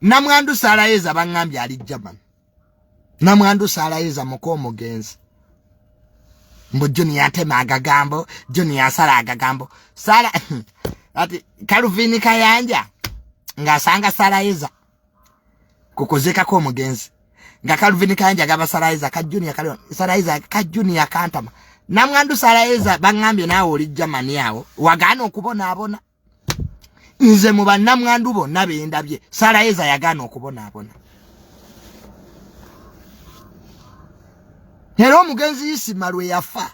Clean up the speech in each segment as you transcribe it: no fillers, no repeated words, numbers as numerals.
Namwandu Sarayeza bangambye ali German. Namwandu Sarayeza mukomo genzi. Mbo Junior atema agagambo, Junior sala agagambo. Sala ati Kaluvini Kayanja ngasanga Sarayeza kukozeka ko mugenzi. Nga Kaluvini Kayanja gaba Sarayeza ka Junior kali Sarayeza ka Junior kantama. Namwandu Sarayeza bangambye nawo oli German yawo wagana okubona abona. Nze mu bannamwandu bonna bendabye Sarayeza yagana okubona abona. Hero mugenzi Isimalwe yafa.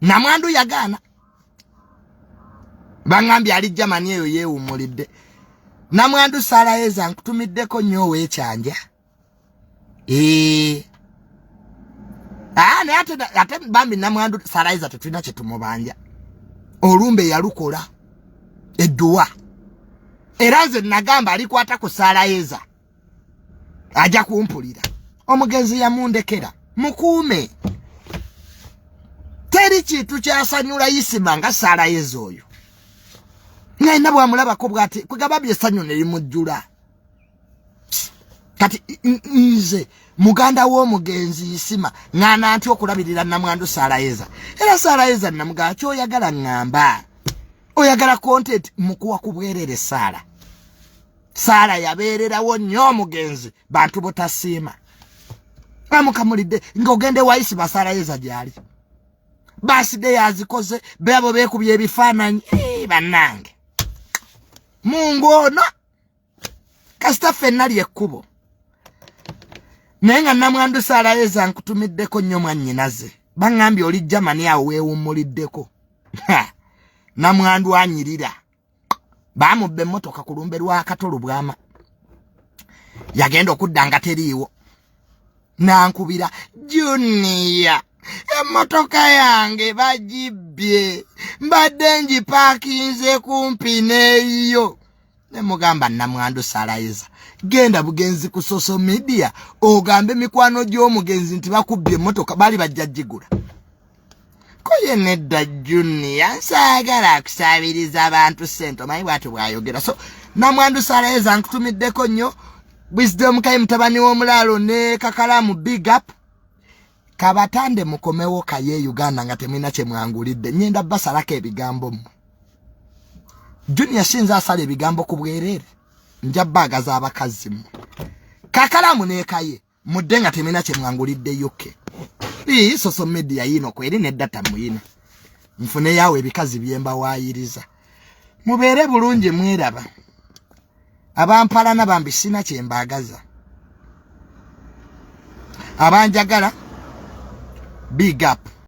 Namwandu yagana. Bangambye ali German eyo yeewumulidde. Namwandu Sarayeza nkutumiddeko nnyo weekyanja. Ne ate bambi Namwandu Sarayeza tetulina kye tumubanja. Olumbe yalukola. Edduwa. Era nze nagamba alikwata ku Sarayeza. Aja kumpulira. Omugenzi yamundekera. Mukuume. Teri kintu kyasanyula Isima nga Sarayeza oyo. Naina bwamulabako bwati kugababye essanyu ne limujjula. Kati nze muganda w'omugenzi Isima ngana ntyo okulabirira Namwandu Sarayeza. Era Sarayeza namuga kyoyagala ngamba. Oyagala content mukuwa kubwerere Sara. Sara yabeererawo nnyo omugenzi bantu botasiima. Amukamulidde ngogende waisi Sarayeza gyali. Birthday yazikoze bebo bekubye ebifaananyi bannange. Mungu ono kasita ffenna lyekkubo. Naye nga Namwandu Sarayeza nkutumiddeko nnyo mwannyinaze. Bangambye oli Germany awo weewummuliddeko. Namwandu anyirira. Bamubbe emmotoka ku lumbe lwa Katolo Bwama. Yagenda okudda nga teriiwo. Nankubira Junior. Emmotoka yange bagibbye. Mbadde ngipakinze kumpi neeyo. Ne mugamba Namwandu Sarayeza. Genda bugenzi ku social media. Ogambe mikwano gy'omugenzi nti bakubbye emmotoka bali bajja gigula. Koye nedda Junior nsagala akusabiriza abantu sente omanyi bwati bwayogera. So Namwandu Sarayeza nkutumiddeko nnyo. Wisdom kai mutabani w'omulalo ne Kakalamu big up. Kabatande mukomewo kaye Uganda nga temina kye mwangulidde. Nyenda basalako ebigambo mu. Junior sinza asala ebigambo ku bwerere. Njabbaga z'abakazi mu. Kakalamu ne kaye mudde nga temina kye mwangulidde yoke. Social media yino kweri ne data muyina. Mfune yawe ebikazi byemba waayiriza. Mubeere bulungi mweraba. Abampala nabambi sina kye mbagaza. Abanjagala big up.